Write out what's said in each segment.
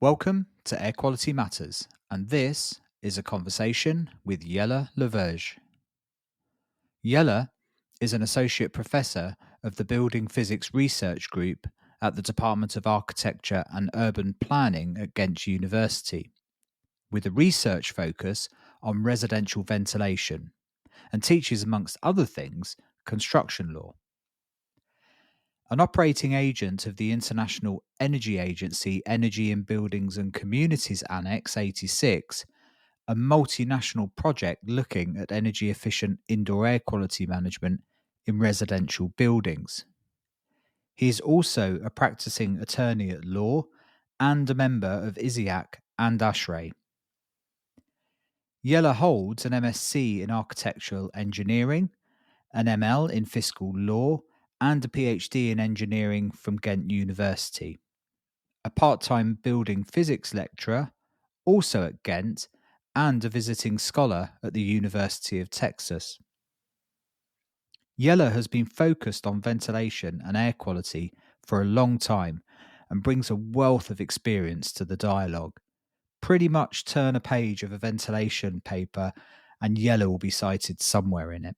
Welcome to Air Quality Matters, and this is a conversation with Jelle Laverge. Jelle is an associate professor of the Building Physics Research Group at the Department of Architecture and Urban Planning at Ghent University, with a research focus on residential ventilation, and teaches, amongst other things, construction law. An operating agent of the International Energy Agency Energy in Buildings and Communities Annex 86, a multinational project looking at energy efficient indoor air quality management in residential buildings. He is also a practicing attorney at law and a member of ISIAQ and ASHRAE. Jelle holds an MSc in Architectural Engineering, an ML in Fiscal Law, and a PhD in Engineering from Ghent University. A part-time building physics lecturer, also at Ghent, and a visiting scholar at the University of Texas. Jelle has been focused on ventilation and air quality for a long time and brings a wealth of experience to the dialogue. Pretty much turn a page of a ventilation paper and Jelle will be cited somewhere in it.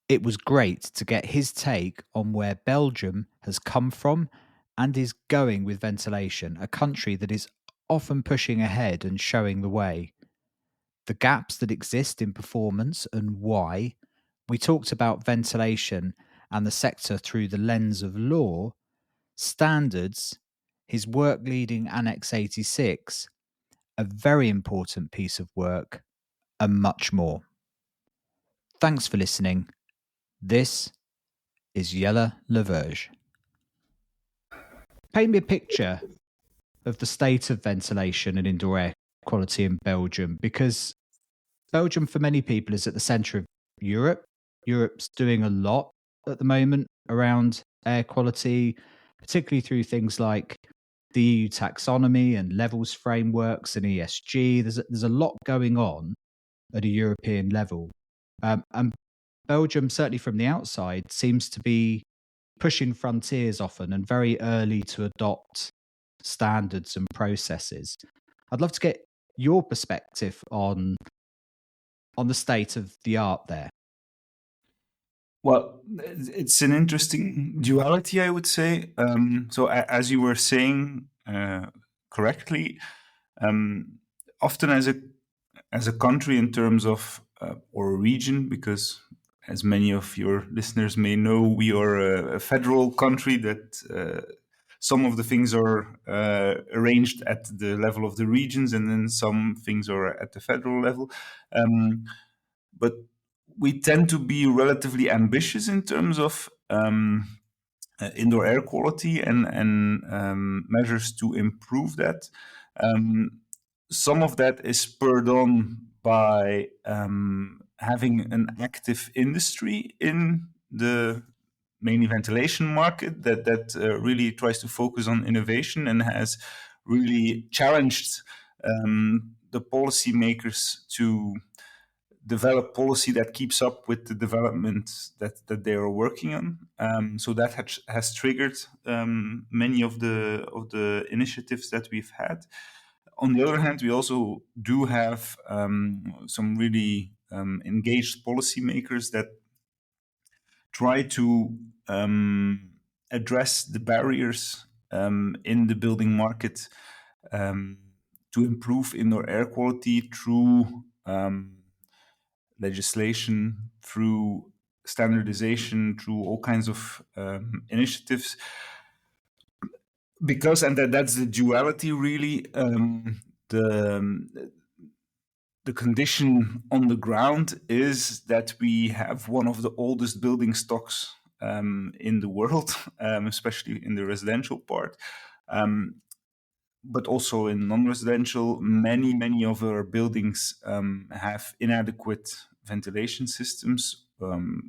It was great to get his take on where Belgium has come from and is going with ventilation, a country that is often pushing ahead and showing the way. The gaps that exist in performance and why. We talked about ventilation and the sector through the lens of law, standards, his work leading Annex 86, a very important piece of work, and much more. Thanks for listening. This is Jelle Laverge. Paint me a picture of the state of ventilation and indoor air quality in Belgium, because Belgium, for many people, is at the centre of Europe. Europe's doing a lot at the moment around air quality, particularly through things like the EU taxonomy and levels frameworks and ESG. There's a lot going on at a European level. And Belgium, certainly from the outside, seems to be pushing frontiers often and very early to adopt standards and processes. I'd love to get your perspective on the state of the art there. Well, it's an interesting duality, I would say. So as you were saying correctly, often as a country in terms of or a region, because as many of your listeners may know, we are a federal country that some of the things are arranged at the level of the regions, and then some things are at the federal level. But we tend to be relatively ambitious in terms of indoor air quality and measures to improve that. Some of that is spurred on by having an active industry in the mainly ventilation market that really tries to focus on innovation and has really challenged the policymakers to develop policy that keeps up with the development that they are working on. So that has triggered many of the initiatives that we've had. On the other hand, we also do have some really engaged policymakers that try to address the barriers in the building market to improve indoor air quality through legislation, through standardization, through all kinds of initiatives. Because, and that's the duality really, the condition on the ground is that we have one of the oldest building stocks in the world, especially in the residential part. But also in non-residential, many of our buildings have inadequate ventilation systems.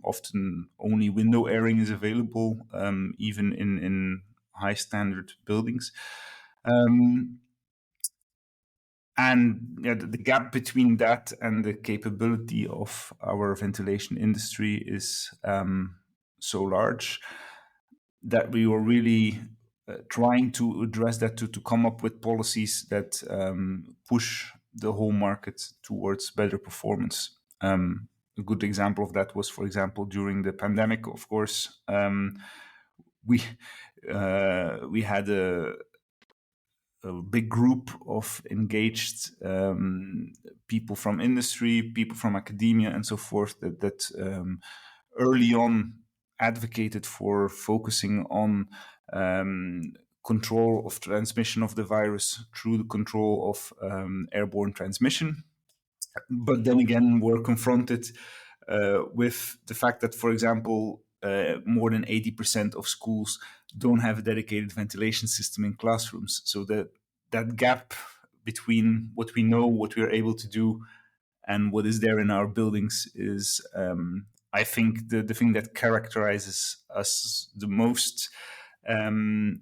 Often only window airing is available, even in high standard buildings. And the gap between that and the capability of our ventilation industry is so large that we were really trying to address that, to come up with policies that push the whole market towards better performance. A good example of that was, for example, during the pandemic. Of course, we had a big group of engaged people from industry, people from academia, and so forth, that early on advocated for focusing on control of transmission of the virus through the control of airborne transmission. But then again, we're confronted with the fact that, for example, more than 80% of schools don't have a dedicated ventilation system in classrooms. So that gap between what we know, what we are able to do, and what is there in our buildings is, I think, the thing that characterizes us the most, and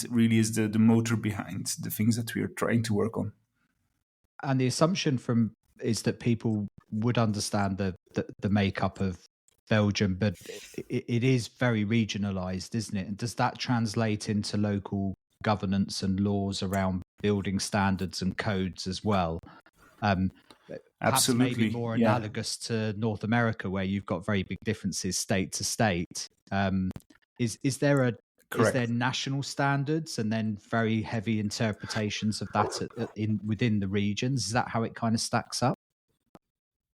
really is the motor behind the things that we are trying to work on. And the assumption is that people would understand the makeup of Belgium, but it is very regionalized, isn't it? And does that translate into local governance and laws around building standards and codes as well? Perhaps maybe more analogous to North America, where you've got very big differences state to state. Is there national standards and then very heavy interpretations of that within the regions? Is that how it kind of stacks up?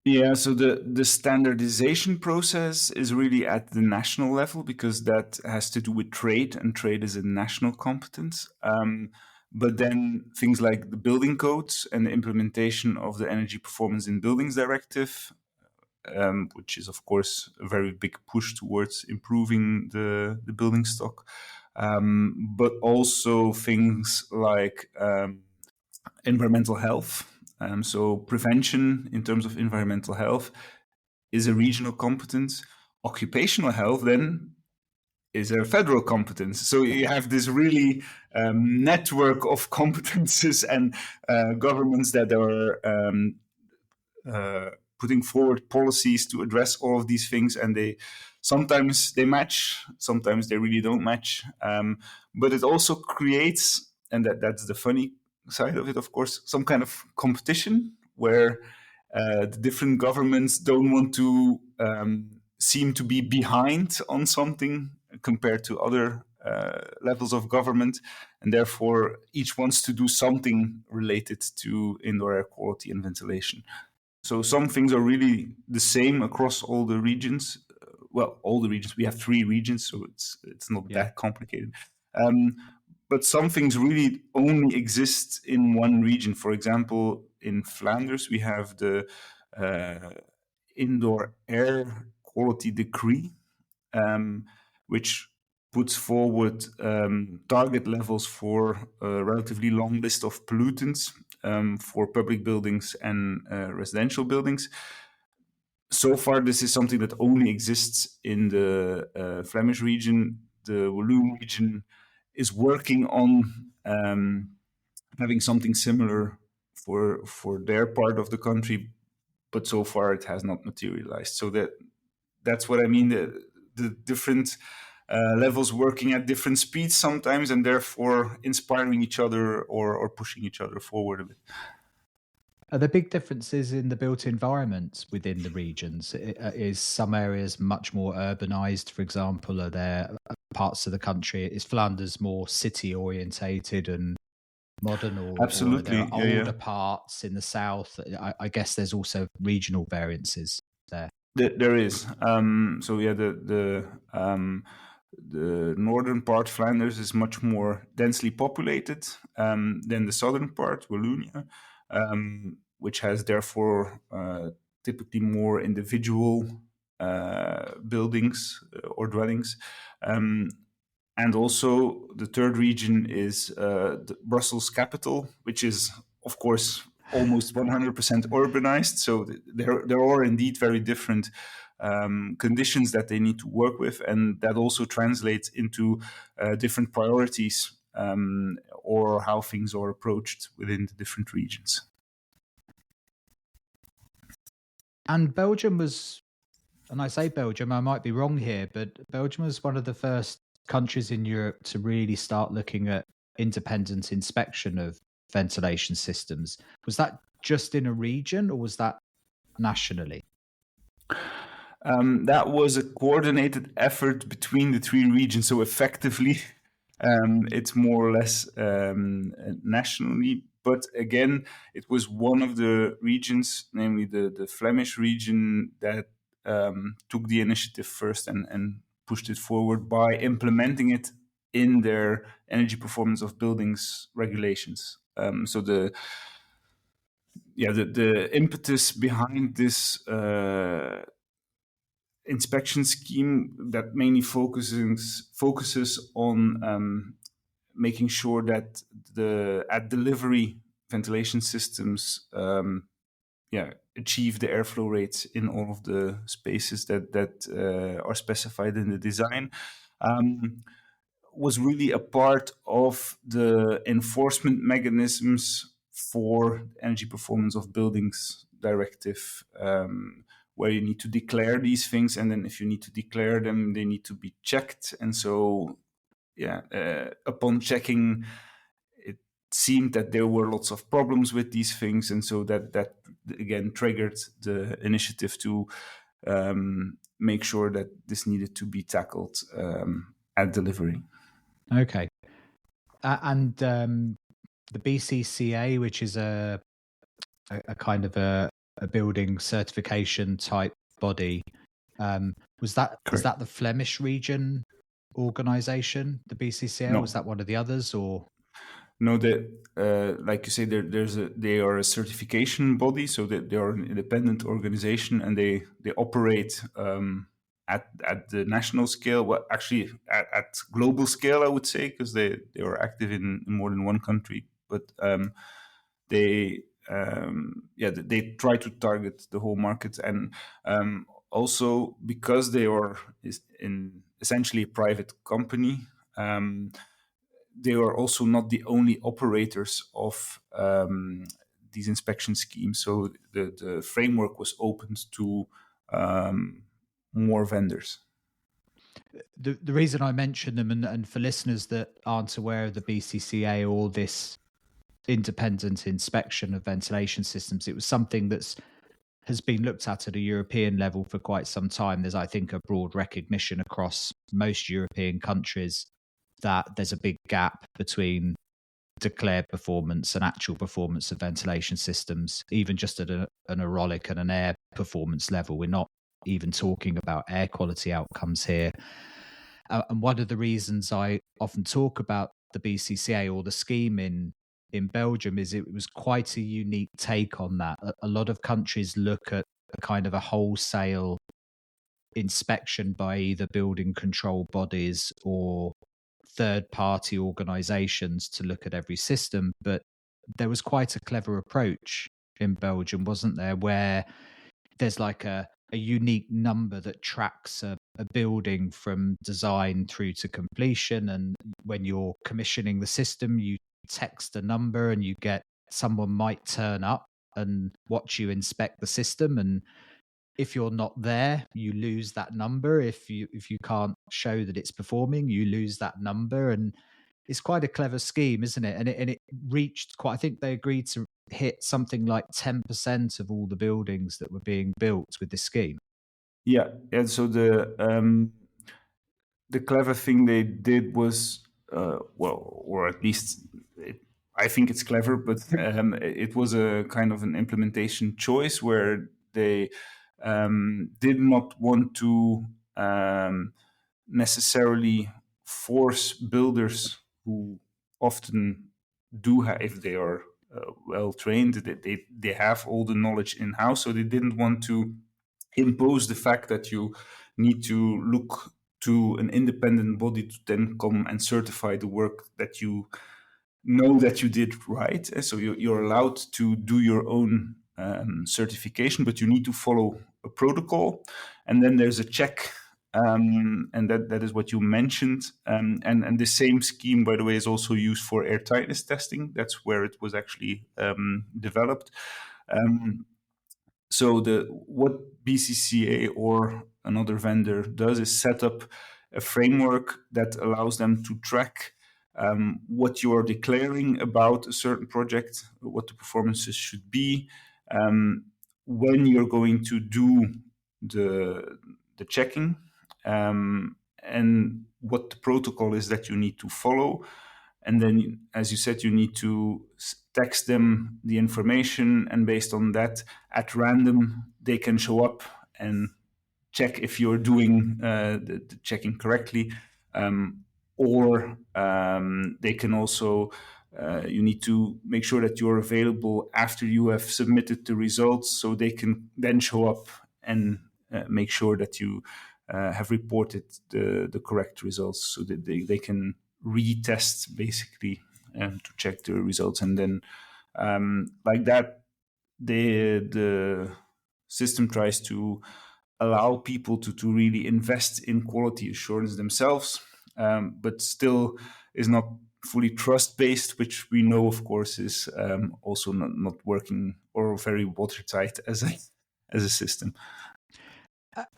Yeah, so the standardization process is really at the national level, because that has to do with trade, and trade is a national competence. But then things like the building codes and the implementation of the Energy Performance in Buildings Directive, which is, of course, a very big push towards improving the building stock. But also things like environmental health. So prevention in terms of environmental health is a regional competence. Occupational health then is a federal competence. So you have this really network of competences and governments that are putting forward policies to address all of these things, and sometimes they match, sometimes they really don't match. But it also creates, and that's the funny side of it, of course, some kind of competition where the different governments don't want to seem to be behind on something compared to other levels of government, and therefore each wants to do something related to indoor air quality and ventilation. So some things are really the same across all the regions. Well, all the regions. We have 3 regions, so it's not that complicated. But some things really only exist in one region. For example, in Flanders, we have the Indoor Air Quality Decree, which puts forward target levels for a relatively long list of pollutants for public buildings and residential buildings. So far, this is something that only exists in the Flemish region. The Walloon region is working on having something similar for their part of the country, but so far it has not materialized. So that's what I mean. The different levels working at different speeds sometimes, and therefore inspiring each other or pushing each other forward a bit. Are there big differences in the built environments within the regions? Is some areas much more urbanized, for example? Are there parts of the country, is Flanders more city orientated and modern, or Absolutely. Or are there older parts in the south? I guess there's also regional variances there. There is. So yeah, the northern part, Flanders, is much more densely populated than the southern part, Wallonia, which has therefore typically more individual buildings or dwellings. And also the third region is the Brussels capital, which is, of course, almost 100% urbanized. So there are indeed very different conditions that they need to work with, and that also translates into different priorities or how things are approached within the different regions. And Belgium was, and I say Belgium, I might be wrong here, but Belgium was one of the first countries in Europe to really start looking at independent inspection of ventilation systems? Was that just in a region or was that nationally? That was a coordinated effort between the three regions. So effectively, it's more or less nationally. But again, it was one of the regions, namely the Flemish region, that took the initiative first and pushed it forward by implementing it in their energy performance of buildings regulations. So the impetus behind this inspection scheme that mainly focuses on making sure that at delivery ventilation systems achieve the airflow rates in all of the spaces that are specified in the design, was really a part of the enforcement mechanisms for energy performance of buildings directive, where you need to declare these things, and then if you need to declare them, they need to be checked. And so, upon checking, it seemed that there were lots of problems with these things, and so that again triggered the initiative to make sure that this needed to be tackled at delivery. Okay. And the BCCA, which is a kind of a building certification type body, is that the Flemish region organization, the BCCA? No. Was that one of the others, or? No, like you say, they are a certification body, so that they are an independent organization, and they operate at the national scale. Well, actually, at global scale, I would say, because they are active in more than one country. But they try to target the whole market, and also because they are essentially a private company. They are also not the only operators of these inspection schemes. So the framework was opened to more vendors. The reason I mention them, and for listeners that aren't aware of the BCCA or this independent inspection of ventilation systems, it was something has been looked at a European level for quite some time. There's, I think, a broad recognition across most European countries that there's a big gap between declared performance and actual performance of ventilation systems, even just at an aerolic and an air performance level. We're not even talking about air quality outcomes here. And one of the reasons I often talk about the BCCA or the scheme in Belgium is it was quite a unique take on that. A lot of countries look at a kind of a wholesale inspection by either building control bodies or third-party organizations to look at every system. But there was quite a clever approach in Belgium, wasn't there, where there's like a unique number that tracks a building from design through to completion. And when you're commissioning the system, you text a number and you get someone might turn up and watch you inspect the system, and if you're not there, you lose that number. If you can't show that it's performing, you lose that number. And it's quite a clever scheme, isn't it? And it reached quite, I think they agreed to hit something like 10% of all the buildings that were being built with this scheme. Yeah, and so the clever thing they did was, or at least I think it's clever, but it was a kind of an implementation choice where they did not want to necessarily force builders who often do have, if they are well trained, they have all the knowledge in house. So they didn't want to impose the fact that you need to look to an independent body to then come and certify the work that you know that you did right. So you're allowed to do your own certification, but you need to follow a protocol, and then there's a check, and that is what you mentioned. And the same scheme, by the way, is also used for airtightness testing. That's where it was actually developed. So what BCCA or another vendor does is set up a framework that allows them to track what you are declaring about a certain project, what the performances should be, when you're going to do the checking, and what the protocol is that you need to follow. And then, as you said, you need to text them the information, and based on that, at random, they can show up and check if you're doing the checking correctly, or they can also, you need to make sure that you're available after you have submitted the results, so they can then show up and make sure that you have reported the correct results, so that they can retest basically to check the results. And then like that, the system tries to allow people to really invest in quality assurance themselves, but still is not fully trust-based, which we know, of course, is also not working or very watertight as a system.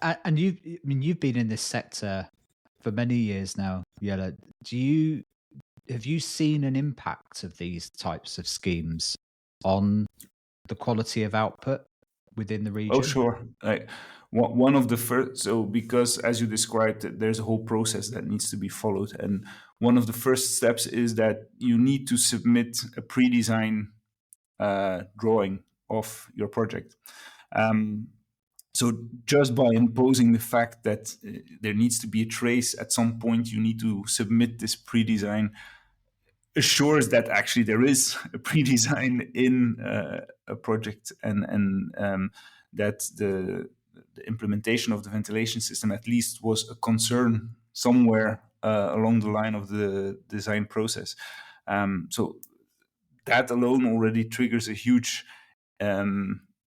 And you've been in this sector for many years now, Jelle. Have you seen an impact of these types of schemes on the quality of output within the region? Oh, sure. One of the first, so because as you described, there's a whole process that needs to be followed. And one of the first steps is that you need to submit a pre-design drawing of your project. So just by imposing the fact that there needs to be a trace at some point, you need to submit this pre-design, assures that actually there is a pre-design in a project, and that the implementation of the ventilation system at least was a concern somewhere along the line of the design process. So that alone already triggers a huge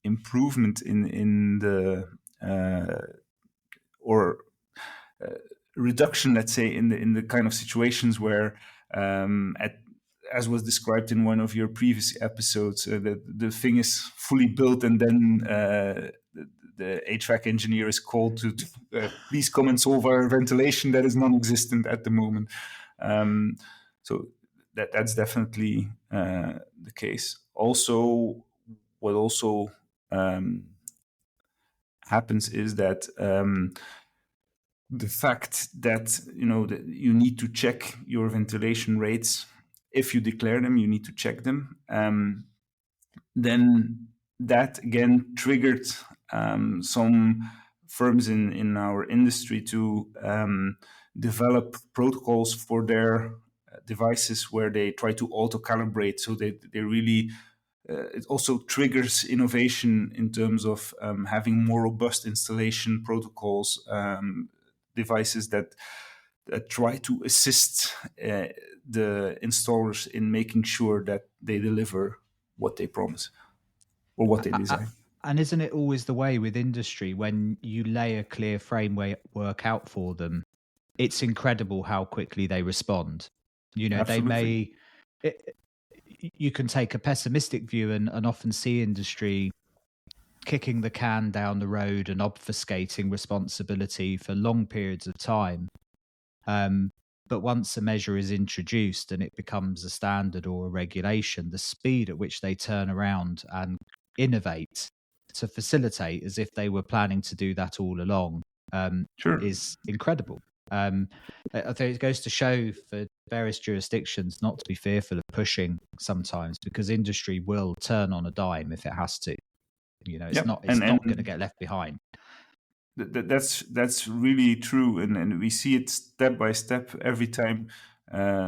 improvement in the reduction, let's say, in the kind of situations where, as was described in one of your previous episodes, the thing is fully built, and then the HVAC engineer is called to please come and solve our ventilation that is non-existent at the moment. So that's definitely the case. Also, what also happens is that the fact that that you need to check your ventilation rates. If you declare them, you need to check them. Then that again triggered some firms in our industry to develop protocols for their devices where they try to auto-calibrate, so they really it also triggers innovation in terms of having more robust installation protocols, devices that try to assist the installers in making sure that they deliver what they promise or what they design. And isn't it always the way with industry, when you lay a clear framework out for them, it's incredible how quickly they respond. Absolutely. You can take a pessimistic view and often see industry kicking the can down the road and obfuscating responsibility for long periods of time. But once a measure is introduced and it becomes a standard or a regulation, the speed at which they turn around and innovate to facilitate, as if they were planning to do that all along, Sure. is incredible. I think it goes to show for various jurisdictions not to be fearful of pushing sometimes, because industry will turn on a dime if it has to. It's not going to get left behind. That's really true, and we see it step by step every time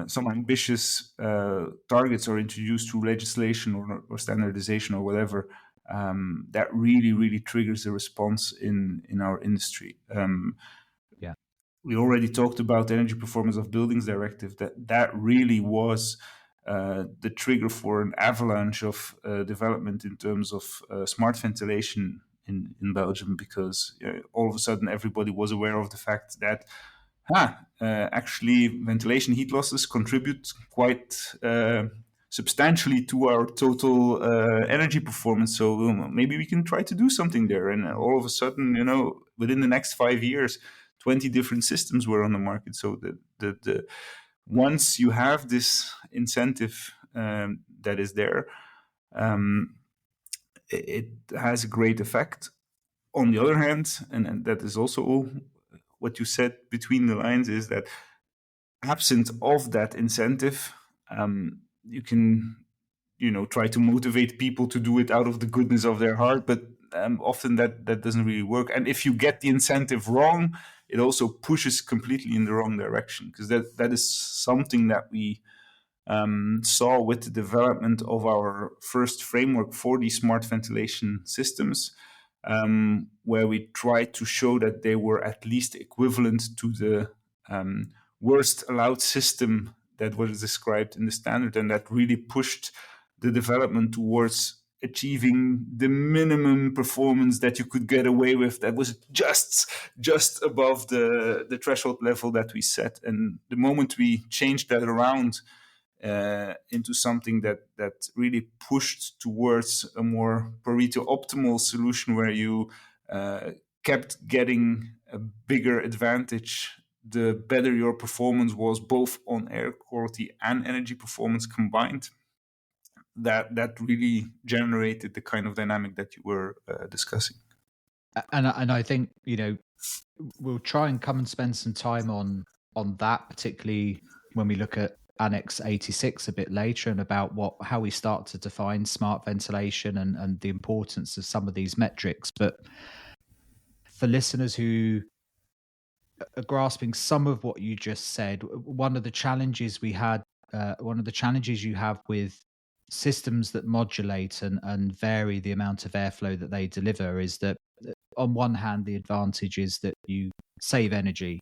some ambitious targets are introduced through legislation or standardization or whatever. That really triggers a response in our industry. We already talked about the Energy Performance of Buildings Directive. That really was the trigger for an avalanche of development in terms of smart ventilation in Belgium, because all of a sudden everybody was aware of the fact that actually ventilation heat losses contribute quite substantially to our total energy performance. So maybe we can try to do something there. And all of a sudden, within the next 5 years, 20 different systems were on the market. So the once you have this incentive that is there, it has a great effect. On the other hand, and that is also what you said between the lines, is that absent of that incentive, you can try to motivate people to do it out of the goodness of their heart, but often that doesn't really work. And if you get the incentive wrong, it also pushes completely in the wrong direction, because that is something that we saw with the development of our first framework for these smart ventilation systems, where we tried to show that they were at least equivalent to the worst allowed system that was described in the standard, and that really pushed the development towards achieving the minimum performance that you could get away with, that was just above the threshold level that we set. And the moment we changed that around into something that really pushed towards a more Pareto optimal solution, where you kept getting a bigger advantage the better your performance was, both on air quality and energy performance combined, that really generated the kind of dynamic that you were discussing. And I think, we'll try and come and spend some time on that, particularly when we look at Annex 86 a bit later, and about how we start to define smart ventilation and the importance of some of these metrics. But for listeners who are grasping some of what you just said, one of the challenges you have with systems that modulate and vary the amount of airflow that they deliver is that, on one hand, the advantage is that you save energy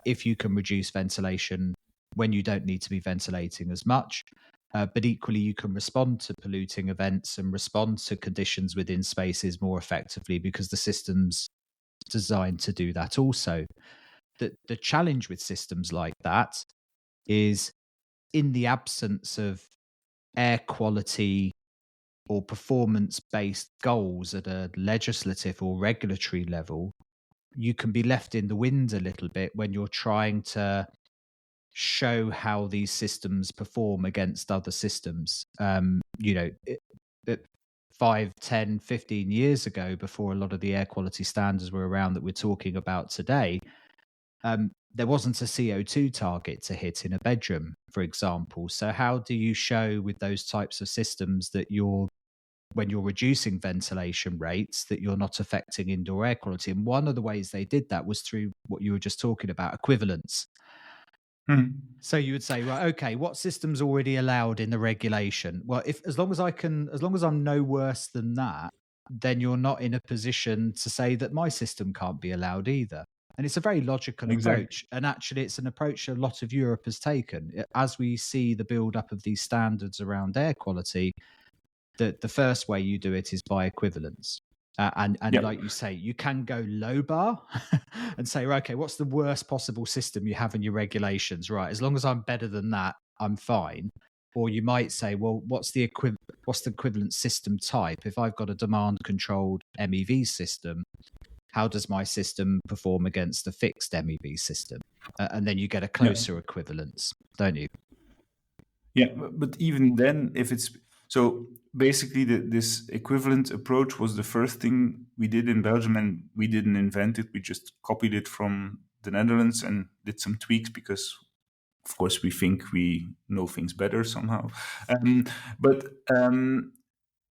if you can reduce ventilation when you don't need to be ventilating as much. But equally, you can respond to polluting events and respond to conditions within spaces more effectively, because the system's designed to do that also. The challenge with systems like that is, in the absence of air quality or performance-based goals at a legislative or regulatory level, you can be left in the wind a little bit when you're trying to show how these systems perform against other systems. 5, 10, 15 years ago, before a lot of the air quality standards were around that we're talking about today, there wasn't a CO2 target to hit in a bedroom, for example. So how do you show with those types of systems that when you're reducing ventilation rates, that you're not affecting indoor air quality? And one of the ways they did that was through what you were just talking about, equivalence. So you would say, well, okay, what system's already allowed in the regulation? Well, as long as I'm no worse than that, then you're not in a position to say that my system can't be allowed either. And it's a very logical approach. And actually, it's an approach a lot of Europe has taken. As we see the build-up of these standards around air quality, the first way you do it is by equivalence. Like you say, you can go low bar and say, okay, what's the worst possible system you have in your regulations? Right, as long as I'm better than that, I'm fine. Or you might say, well, what's the equivalent system type? If I've got a demand-controlled MEV system, how does my system perform against a fixed MEV system? And then you get a closer equivalence, don't you? Yeah, but even then, if it's... So basically, this equivalent approach was the first thing we did in Belgium, and we didn't invent it. We just copied it from the Netherlands and did some tweaks, because, of course, we think we know things better somehow.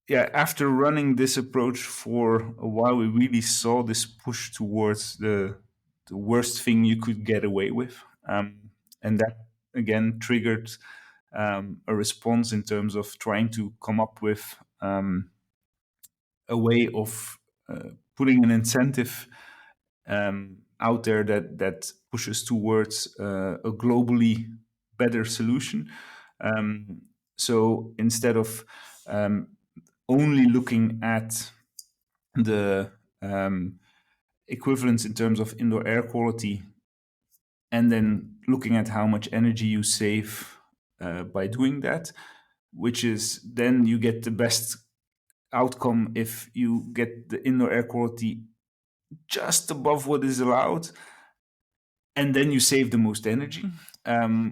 After running this approach for a while, we really saw this push towards the worst thing you could get away with. And that, again, triggered a response in terms of trying to come up with a way of putting an incentive out there that pushes towards a globally better solution. So instead of only looking at the equivalence in terms of indoor air quality, and then looking at how much energy you save by doing that, which is then you get the best outcome if you get the indoor air quality just above what is allowed, and then you save the most energy.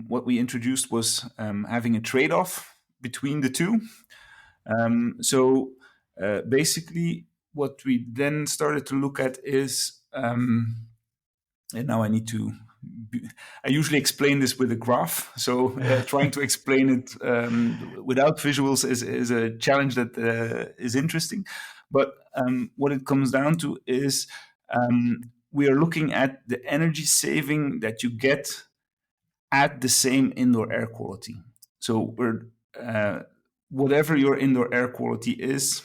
What we introduced was having a trade-off between the two. So basically, what we then started to look at is, and now I need to. I usually explain this with a graph, so trying to explain it without visuals is a challenge that is interesting. But what it comes down to is we are looking at the energy saving that you get at the same indoor air quality. So we're whatever your indoor air quality is,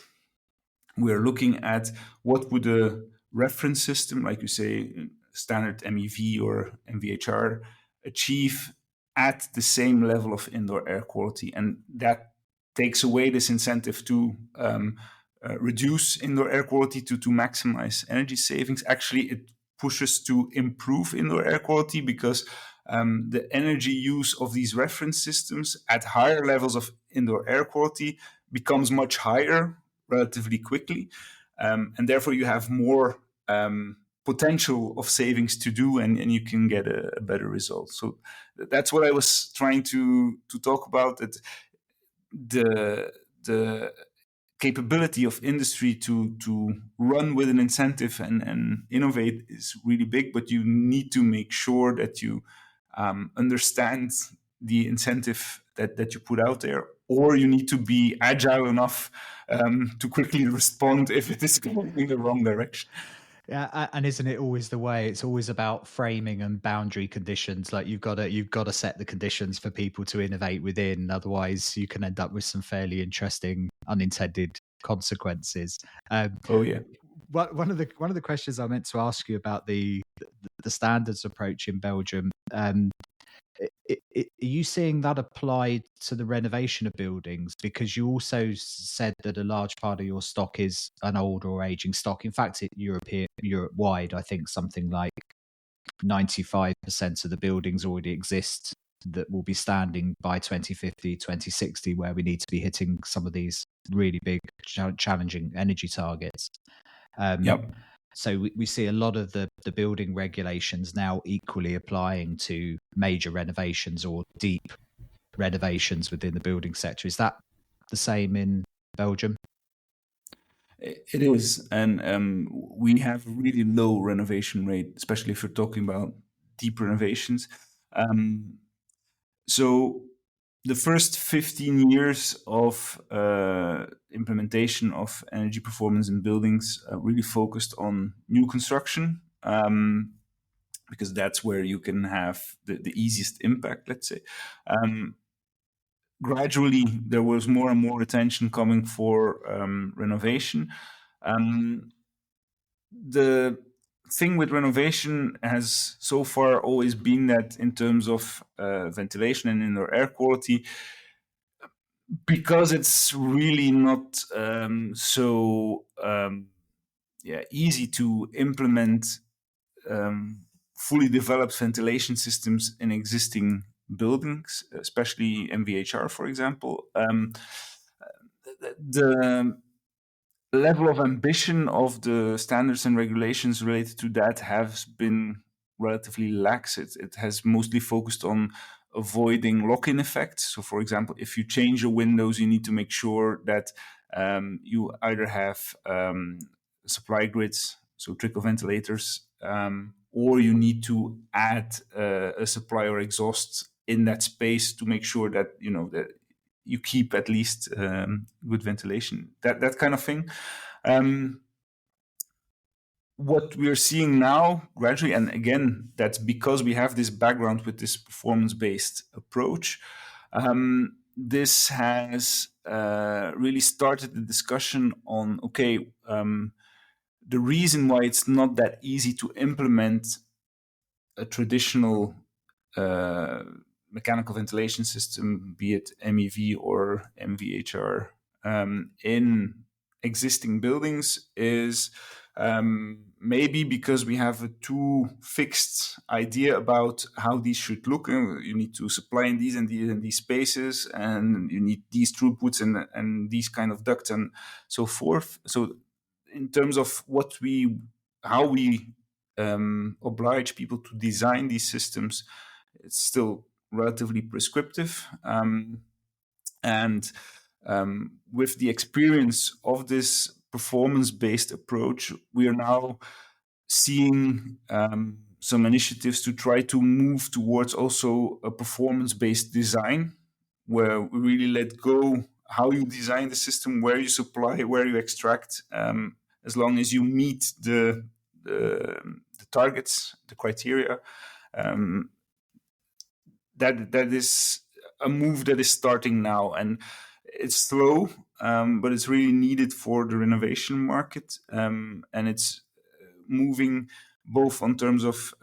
we're looking at what would a reference system, like you say, standard MEV or MVHR, achieve at the same level of indoor air quality. And that takes away this incentive to reduce indoor air quality to maximize energy savings. Actually, it pushes to improve indoor air quality because the energy use of these reference systems at higher levels of indoor air quality becomes much higher relatively quickly. And therefore, you have more potential of savings to do, and you can get a better result. So that's what I was trying to talk about. That the capability of industry to run with an incentive and innovate is really big, but you need to make sure that you understand the incentive that you put out there, or you need to be agile enough to quickly respond if it is going in the wrong direction. Yeah, and isn't it always the way? It's always about framing and boundary conditions. Like you've got to set the conditions for people to innovate within. Otherwise, you can end up with some fairly interesting unintended consequences. Oh yeah. One of the questions I meant to ask you about the standards approach in Belgium. Are you seeing that applied to the renovation of buildings? Because you also said that a large part of your stock is an old or aging stock. In fact, Europe-wide, I think something like 95% of the buildings already exist that will be standing by 2050, 2060, where we need to be hitting some of these really big, challenging energy targets. Yep. So we see a lot of the building regulations now equally applying to major renovations or deep renovations within the building sector. Is that the same in Belgium? It is, and we have a really low renovation rate, especially if you're talking about deep renovations. So the first 15 years of implementation of energy performance in buildings really focused on new construction, because that's where you can have the easiest impact, let's say. Gradually, there was more and more attention coming for renovation. The thing with renovation has so far always been that in terms of ventilation and indoor air quality, because it's really not so easy to implement fully developed ventilation systems in existing buildings, especially MVHR, for example. The level of ambition of the standards and regulations related to that has been relatively lax. It has mostly focused on avoiding lock-in effects. So, for example, if you change your windows, you need to make sure that you either have supply grids, so trickle ventilators, or you need to add a supply or exhaust in that space to make sure that that you keep at least good ventilation. That kind of thing. What we're seeing now gradually, and again, that's because we have this background with this performance-based approach. This has really started the discussion on, the reason why it's not that easy to implement a traditional mechanical ventilation system, be it MEV or MVHR, in existing buildings is maybe because we have a too fixed idea about how these should look. You need to supply in these and these spaces, and you need these throughputs and these kind of ducts and so forth. So in terms of how we oblige people to design these systems, it's still relatively prescriptive. And with the experience of this performance-based approach, we are now seeing some initiatives to try to move towards also a performance-based design, where we really let go how you design the system, where you supply, where you extract, as long as you meet the targets, the criteria. That is a move that is starting now, and it's slow, but it's really needed for the renovation market, and it's moving both in terms of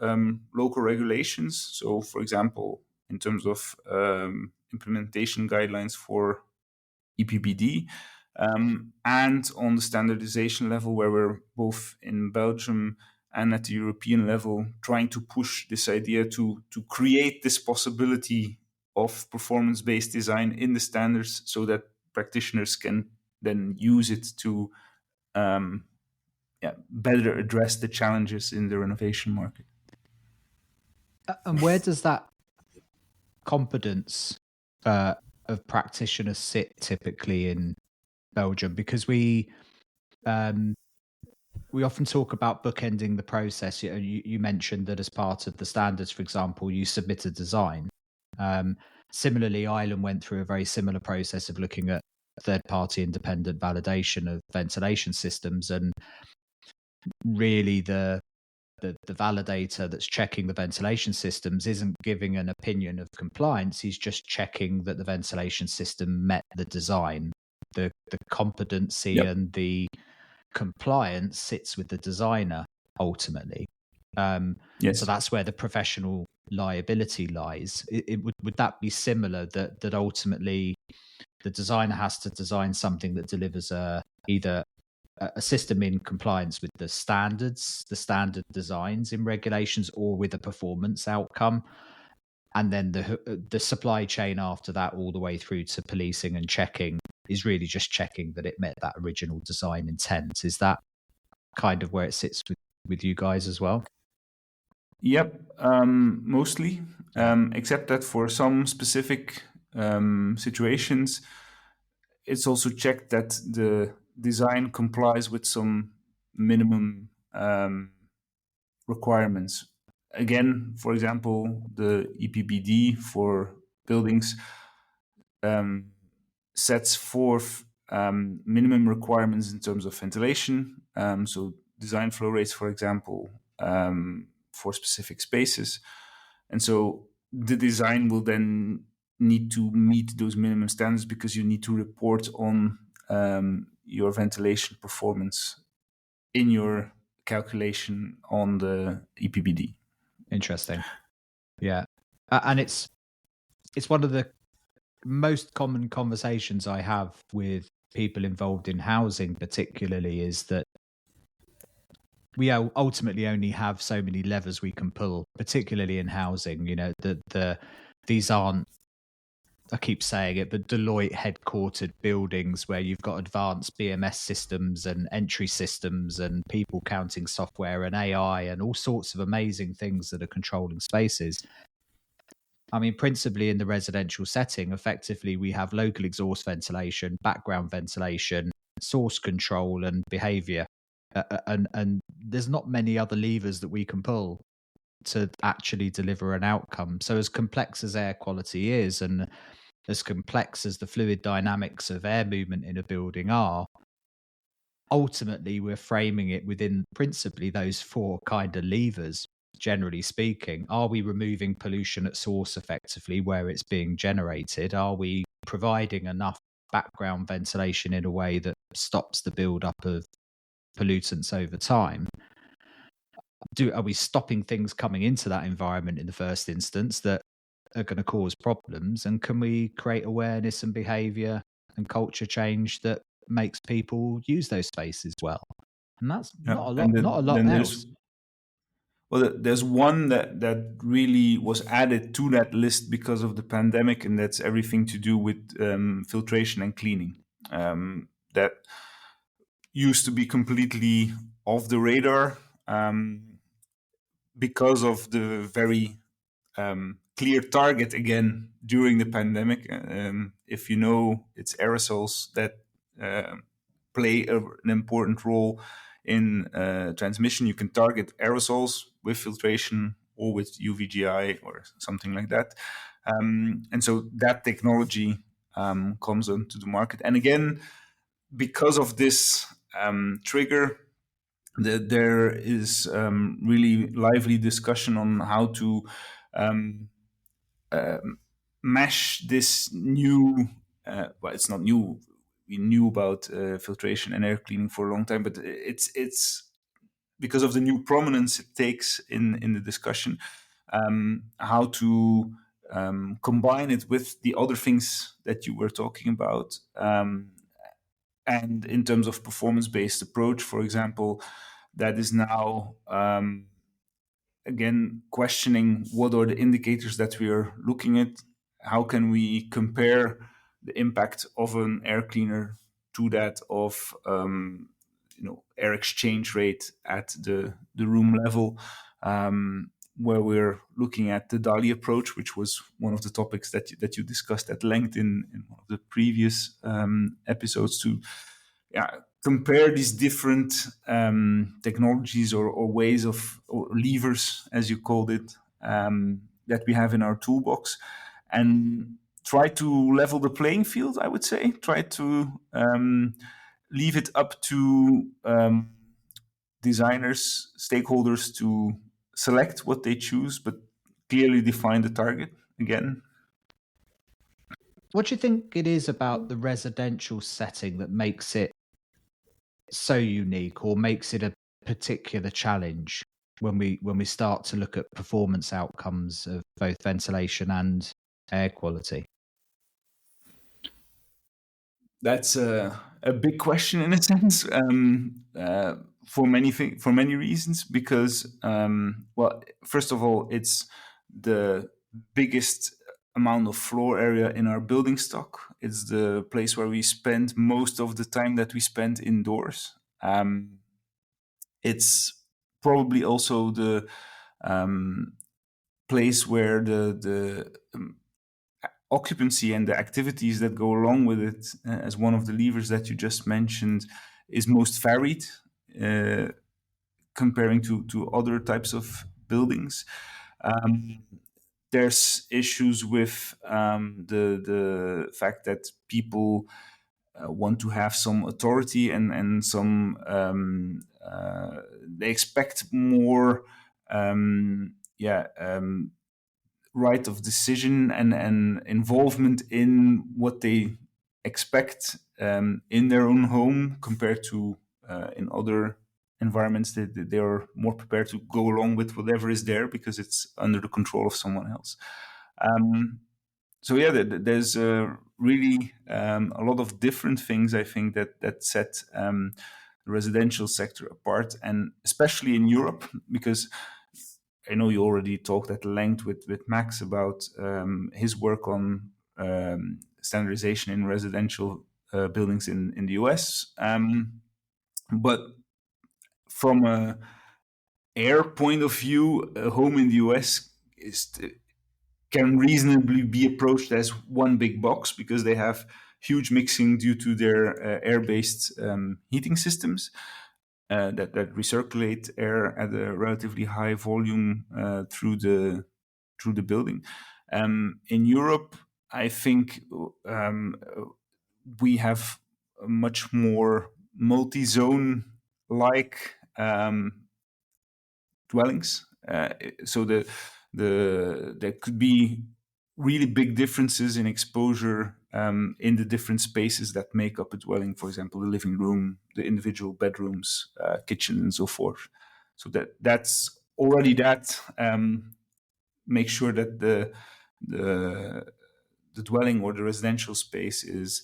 local regulations. So, for example, in terms of implementation guidelines for EPBD, and on the standardization level, where we're both in Belgium and at the European level trying to push this idea to create this possibility of performance-based design in the standards, so that practitioners can then use it to better address the challenges in the renovation market. And where does that competence of practitioners sit typically in Belgium? Because we often talk about bookending the process. You mentioned that as part of the standards, for example, you submit a design. Similarly, Ireland went through a very similar process of looking at third-party independent validation of ventilation systems, and really the validator that's checking the ventilation systems isn't giving an opinion of compliance. He's just checking that the ventilation system met the design. The competency and the compliance sits with the designer ultimately. Yes. So that's where the professional liability lies. Would that be similar, that ultimately the designer has to design something that delivers either a system in compliance with the standards, the standard designs in regulations, or with a performance outcome, and then the supply chain after that, all the way through to policing and checking, is really just checking that it met that original design intent? Is that kind of where it sits with you guys as well? Yep, mostly, except that for some specific situations, it's also checked that the design complies with some minimum requirements. Again, for example, the EPBD for buildings sets forth minimum requirements in terms of ventilation. So design flow rates, for example, for specific spaces. And so the design will then need to meet those minimum standards, because you need to report on your ventilation performance in your calculation on the EPBD. Interesting. Yeah. And it's one of the most common conversations I have with people involved in housing particularly, is that we ultimately only have so many levers we can pull, particularly in housing. These aren't, I keep saying it, but Deloitte headquartered buildings where you've got advanced BMS systems and entry systems and people counting software and AI and all sorts of amazing things that are controlling spaces. I mean, principally in the residential setting, effectively, we have local exhaust ventilation, background ventilation, source control, and behavior. And there's not many other levers that we can pull to actually deliver an outcome. So as complex as air quality is, and as complex as the fluid dynamics of air movement in a building are, ultimately we're framing it within principally those four kind of levers. Generally speaking, are we removing pollution at source effectively where it's being generated? Are we providing enough background ventilation in a way that stops the build-up of pollutants over time? Are we stopping things coming into that environment in the first instance that are going to cause problems? And can we create awareness and behavior and culture change that makes people use those spaces well? And that's not a lot else. There's one that really was added to that list because of the pandemic, and that's everything to do with filtration and cleaning. That used to be completely off the radar. because of the very clear target again during the pandemic. If you know, it's aerosols that play an important role in transmission. You can target aerosols with filtration or with UVGI or something like that. And so that technology comes onto the market. And again, because of this trigger, there is really lively discussion on how to mesh this new, well, it's not new. We knew about filtration and air cleaning for a long time, but it's because of the new prominence it takes in the discussion, how to combine it with the other things that you were talking about. And in terms of performance-based approach, for example, that is now again questioning what are the indicators that we are looking at. How can we compare the impact of an air cleaner to that of air exchange rate at the room level, where we're looking at the DALI approach, which was one of the topics that you discussed at length in one of the previous episodes, to compare these different technologies or ways of, or levers, as you called it, that we have in our toolbox, and try to level the playing field, I would say. Try to leave it up to designers, stakeholders to select what they choose, but clearly define the target again. What do you think it is about the residential setting that makes it so unique, or makes it a particular challenge when we start to look at performance outcomes of both ventilation and air quality? That's a big question in a sense, for many reasons. Because well, first of all, it's the biggest amount of floor area in our building stock. It's the place where we spend most of the time that we spend indoors. It's probably also the place where the occupancy and the activities that go along with it, as one of the levers that you just mentioned, is most varied, comparing to other types of buildings. There's issues with the fact that people want to have some authority and some they expect more right of decision and involvement in what they expect in their own home, compared to in other environments that they are more prepared to go along with whatever is there because it's under the control of someone else. So yeah, there's really a lot of different things, I think, that set the residential sector apart, and especially in Europe, because I know you already talked at length with Max about his work on standardization in residential buildings in the US. But from a air point of view, a home in the US can reasonably be approached as one big box, because they have huge mixing due to their air-based heating systems that recirculate air at a relatively high volume through the building. In Europe, I think we have a much more multi-zone like dwellings. So there could be really big differences in exposure in the different spaces that make up a dwelling. For example, the living room, the individual bedrooms, kitchen, and so forth. So that's already that. Make sure that the dwelling or the residential space is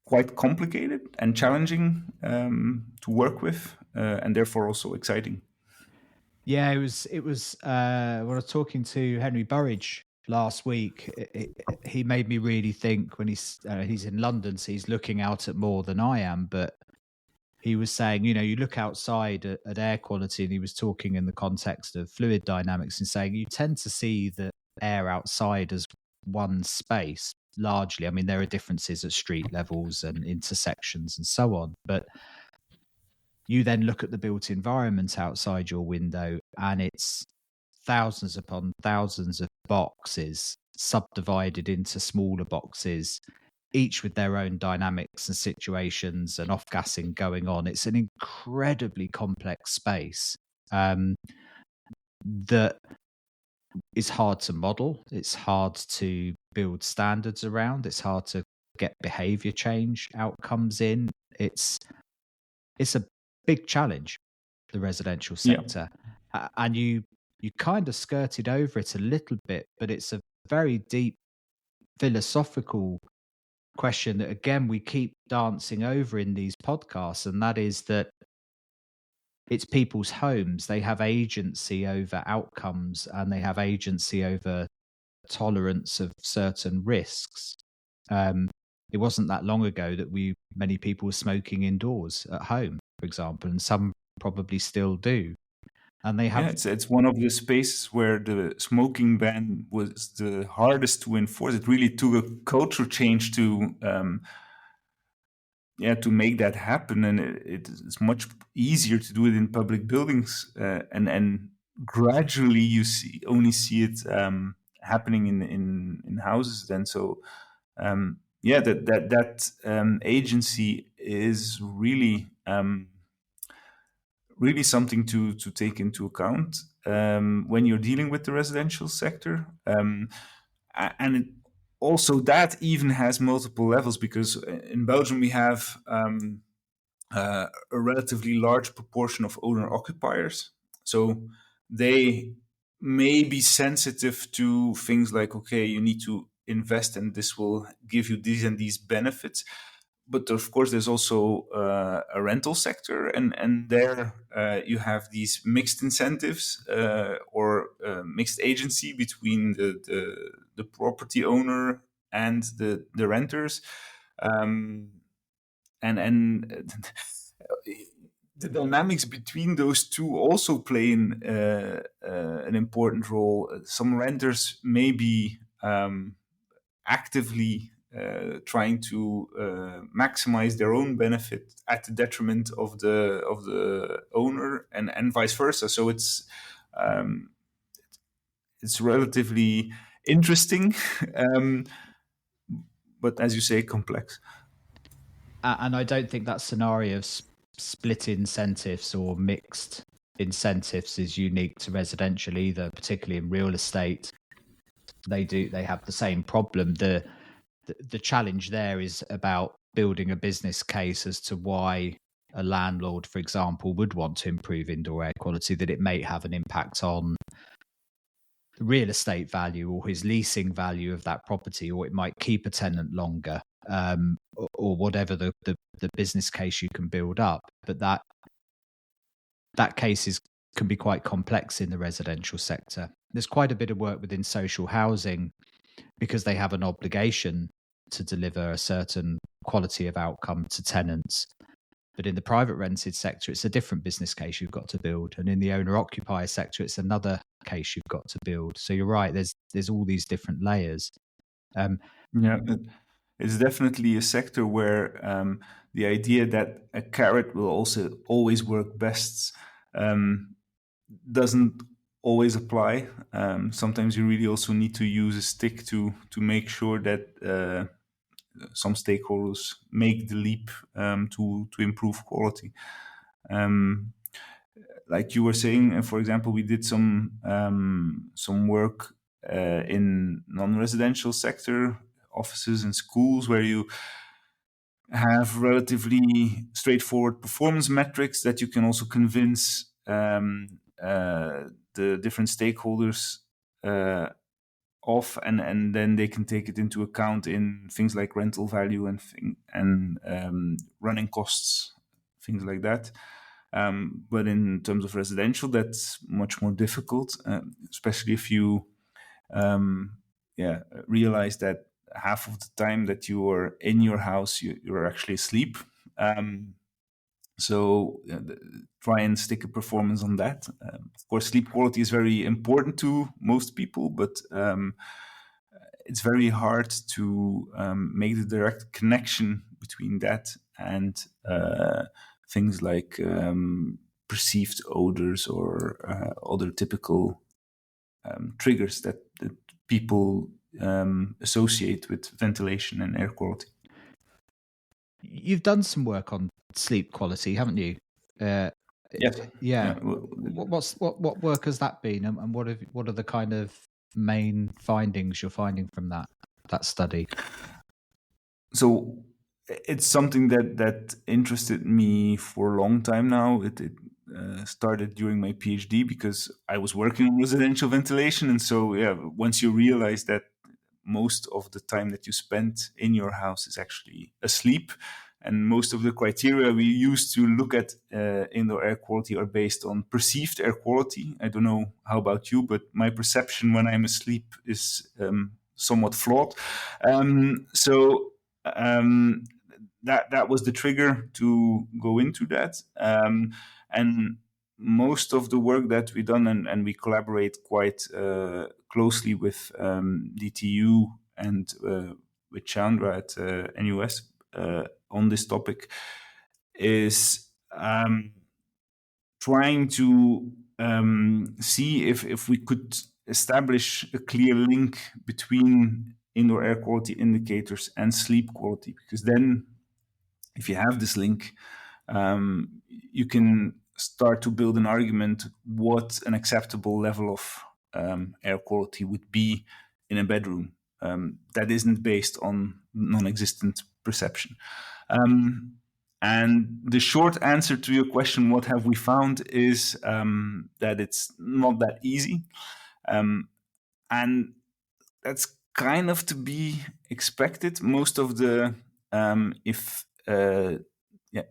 quite complicated and challenging to work with, and therefore also exciting. Yeah, it was. When I was talking to Henry Burridge last week, he made me really think. When he's in London, so he's looking out at more than I am. But he was saying, you look outside at air quality, and he was talking in the context of fluid dynamics and saying you tend to see the air outside as one space largely. I mean, there are differences at street levels and intersections and so on, but you then look at the built environment outside your window, and it's thousands upon thousands of boxes subdivided into smaller boxes, each with their own dynamics and situations and off-gassing going on. It's an incredibly complex space that is hard to model. It's hard to build standards around. It's hard to get behavior change outcomes in. It's a big challenge, the residential sector. Yeah. And you kind of skirted over it a little bit, but it's a very deep philosophical question that, again, we keep dancing over in these podcasts, and that is that it's people's homes. They have agency over outcomes, and they have agency over tolerance of certain risks. It wasn't that long ago that many people were smoking indoors at home, for example, and some probably still do. And they have. Yeah, it's one of the spaces where the smoking ban was the hardest to enforce. It really took a culture change to make that happen, and it's much easier to do it in public buildings, and gradually you only see it happening in houses. Then that agency is really really something to take into account when you're dealing with the residential sector. And also that even has multiple levels, because in Belgium we have a relatively large proportion of owner-occupiers. So they may be sensitive to things like, okay, you need to invest and this will give you these and these benefits. But of course, there's also a rental sector, and there you have these mixed incentives or mixed agency between the property owner and the renters, and the dynamics between those two also play an important role. Some renters may be actively trying to maximize their own benefit at the detriment of the owner, and vice versa. So it's relatively interesting, but as you say, complex. And I don't think that scenario of split incentives or mixed incentives is unique to residential either, particularly in real estate. They have the same problem. The challenge there is about building a business case as to why a landlord, for example, would want to improve indoor air quality, that it may have an impact on the real estate value or his leasing value of that property, or it might keep a tenant longer, or whatever the business case you can build up. But that case can be quite complex in the residential sector. There's quite a bit of work within social housing because they have an obligation to deliver a certain quality of outcome to tenants. But in the private rented sector, it's a different business case you've got to build. And in the owner-occupier sector, it's another case you've got to build. So you're right, there's all these different layers. It's definitely a sector where the idea that a carrot will also always work best doesn't always apply. Sometimes you really also need to use a stick to make sure that some stakeholders make the leap to improve quality. Like you were saying, for example, we did some work in non-residential sector, offices and schools, where you have relatively straightforward performance metrics that you can also convince the different stakeholders of, and then they can take it into account in things like rental value and running costs, things like that. But in terms of residential, that's much more difficult, especially if you realize that half of the time that you are in your house, you're actually asleep. So try and stick a performance on that. Of course, sleep quality is very important to most people, but it's very hard to make the direct connection between that and things like perceived odors or other typical triggers that people associate with ventilation and air quality. You've done some work on sleep quality, haven't you? Yes. Yeah. What work has that been, and what are the kind of main findings you're finding from that study? So it's something that interested me for a long time now. It started during my PhD because I was working on residential ventilation, and so once you realize that most of the time that you spend in your house is actually asleep, and most of the criteria we use to look at indoor air quality are based on perceived air quality. I don't know how about you, but my perception when I'm asleep is somewhat flawed. That was the trigger to go into that. And most of the work that we've done, and we collaborate quite closely with DTU and with Chandra at NUS on this topic, is trying to see if we could establish a clear link between indoor air quality indicators and sleep quality, because then if you have this link, you can start to build an argument what an acceptable level of air quality would be in a bedroom that isn't based on non-existent perception. And the short answer to your question, what have we found, is that it's not that easy. And that's kind of to be expected. Most of the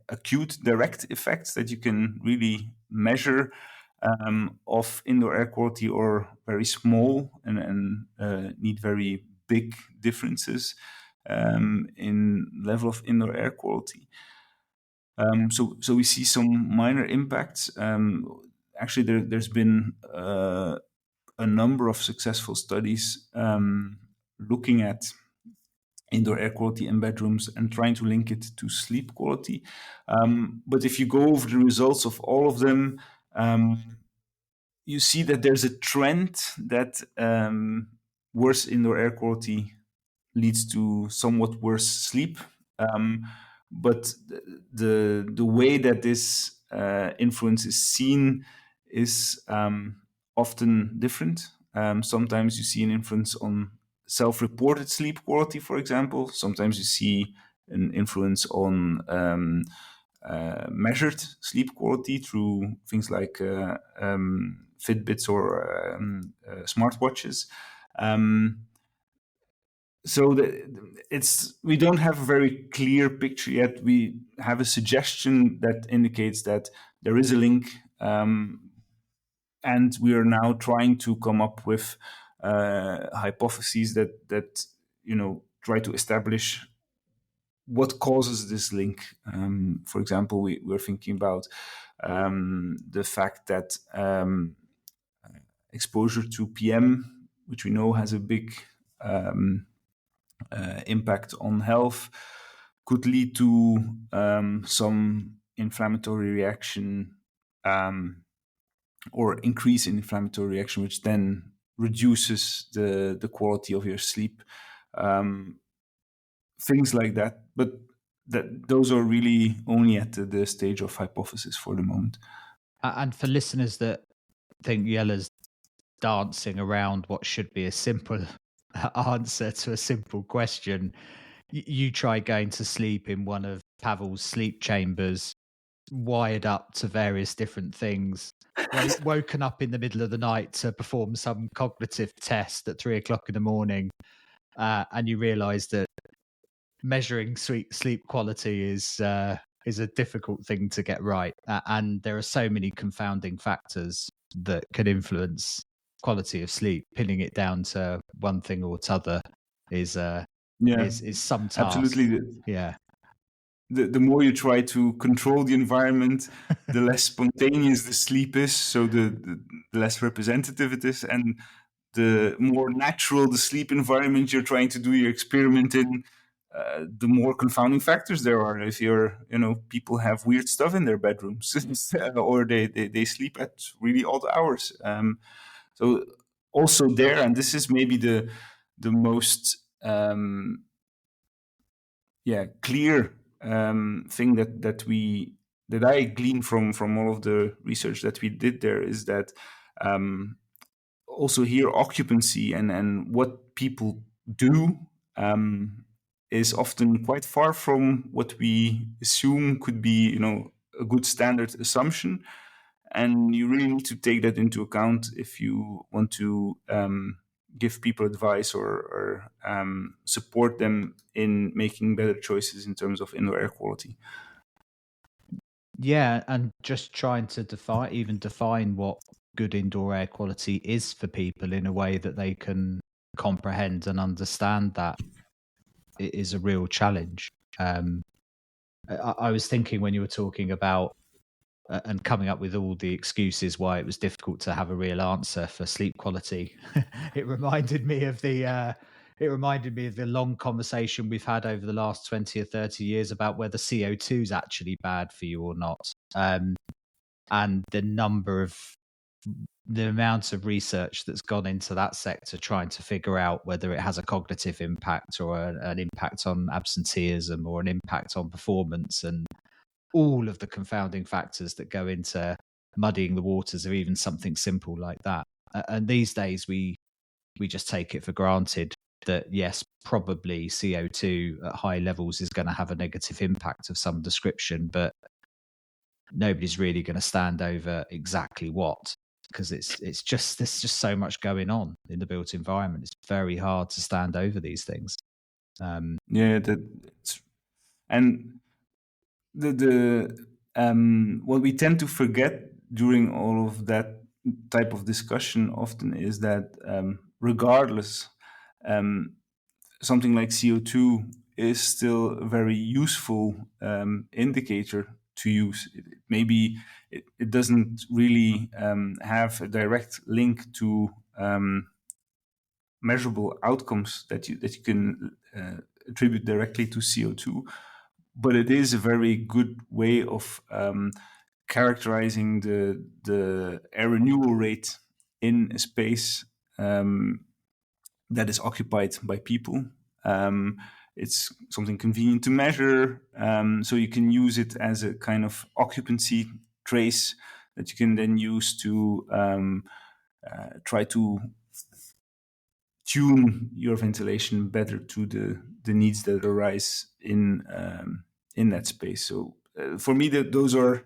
acute direct effects that you can really measure of indoor air quality are very small and need very big differences in level of indoor air quality. So we see some minor impacts. Actually, there's been a number of successful studies looking at indoor air quality in bedrooms and trying to link it to sleep quality. But if you go over the results of all of them, you see that there's a trend that worse indoor air quality leads to somewhat worse sleep. But the way that this influence is seen is often different. Sometimes you see an influence on self-reported sleep quality, for example. Sometimes you see an influence on measured sleep quality through things like Fitbits or smartwatches. So we don't have a very clear picture yet. We have a suggestion that indicates that there is a link, and we are now trying to come up with hypotheses that try to establish what causes this link. For example, we're thinking about the fact that exposure to PM, which we know has a big impact on health, could lead to some inflammatory reaction or increase in inflammatory reaction, which then reduces the quality of your sleep. Things like that, but those are really only at the stage of hypothesis for the moment. And for listeners that think Jelle's dancing around what should be a simple answer to a simple question, you try going to sleep in one of Pavel's sleep chambers, wired up to various different things, woken up in the middle of the night to perform some cognitive test at 3 o'clock in the morning, and you realize that measuring sleep quality is a difficult thing to get right, and there are so many confounding factors that can influence quality of sleep. Pinning it down to one thing or t'other is some task. Absolutely. Yeah. the more you try to control the environment, the less spontaneous the sleep is, so the less representative it is, and the more natural the sleep environment you're trying to do your experiment in, the more confounding factors there are. If people have weird stuff in their bedrooms, or they sleep at really odd hours. So also there, and this is maybe the most clear thing that I gleaned from all of the research that we did there, is that also here occupancy and what people do is often quite far from what we assume could be a good standard assumption, and you really need to take that into account if you want to give people advice or support them in making better choices in terms of indoor air quality. Yeah, and just trying to define what good indoor air quality is for people in a way that they can comprehend and understand that it is a real challenge. I was thinking when you were talking about and coming up with all the excuses why it was difficult to have a real answer for sleep quality, it reminded me of the long conversation we've had over the last 20 or 30 years about whether CO2 is actually bad for you or not. And the amount of research that's gone into that sector trying to figure out whether it has a cognitive impact or an impact on absenteeism or an impact on performance, and all of the confounding factors that go into muddying the waters of even something simple like that. And these days we just take it for granted that yes, probably CO2 at high levels is going to have a negative impact of some description, but nobody's really going to stand over exactly what, because there's just so much going on in the built environment. It's very hard to stand over these things. And what we tend to forget during all of that type of discussion often is that regardless, something like CO2 is still a very useful indicator to use. Maybe it doesn't really have a direct link to measurable outcomes that you can attribute directly to CO2, but it is a very good way of characterizing the air renewal rate in a space that is occupied by people. It's something convenient to measure, so you can use it as a kind of occupancy trace that you can then use to try to tune your ventilation better to the needs that arise in that space. So for me, those are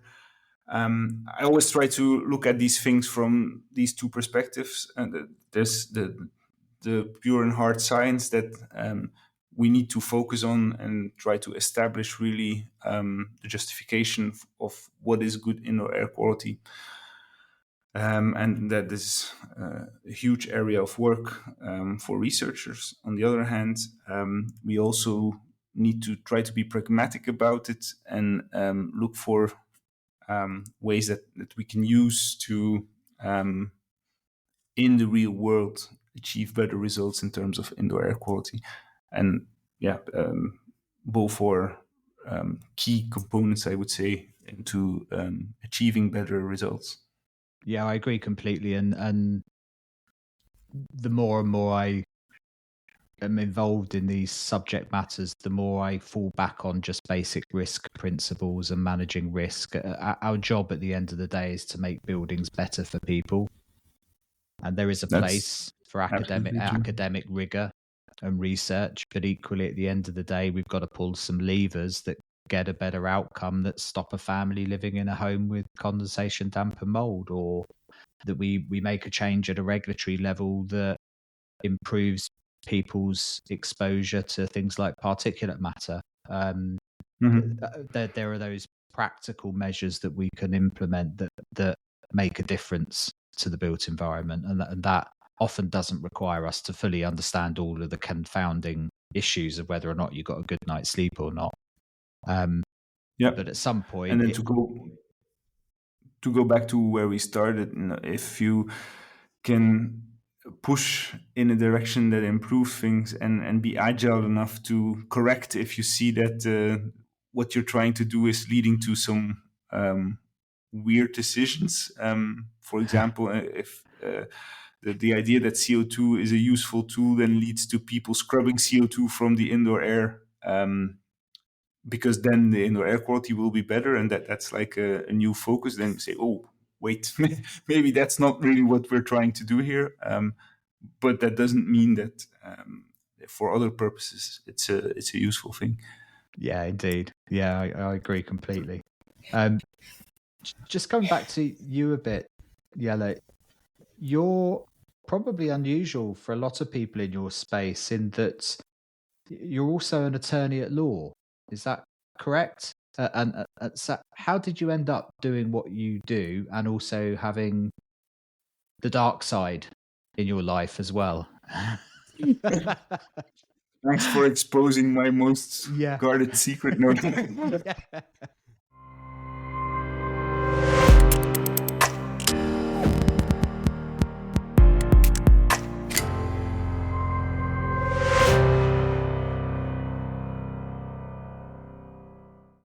I always try to look at these things from these two perspectives, and there's the pure and hard science that we need to focus on and try to establish really the justification of what is good indoor air quality. And that is a huge area of work for researchers. On the other hand, we also need to try to be pragmatic about it and look for ways that we can use to, in the real world, achieve better results in terms of indoor air quality. And both are key components, I would say, into achieving better results. Yeah, I agree completely. And the more and more I am involved in these subject matters, the more I fall back on just basic risk principles and managing risk. Our job at the end of the day is to make buildings better for people. And there is a place for academic rigor and research, but equally at the end of the day, we've got to pull some levers that get a better outcome, that stop a family living in a home with condensation, damp and mold, or that we make a change at a regulatory level that improves people's exposure to things like particulate matter. There are those practical measures that we can implement that make a difference to the built environment, and that often doesn't require us to fully understand all of the confounding issues of whether or not you got a good night's sleep or not. Yeah. But at some point, And then to go back to where we started, if you can push in a direction that improves things and be agile enough to correct if you see that what you're trying to do is leading to some weird decisions. For example, if the idea that CO2 is a useful tool then leads to people scrubbing CO2 from the indoor air, because then the indoor air quality will be better, and that's like a new focus. Then you say, oh, wait, maybe that's not really what we're trying to do here. But that doesn't mean that for other purposes it's a useful thing. Yeah, indeed. Yeah, I agree completely. Just coming back to you a bit, Jelle, you're probably unusual for a lot of people in your space in that you're also an attorney at law. Is that correct? So how did you end up doing what you do and also having the dark side in your life as well? Thanks for exposing my most Yeah. guarded secret. No.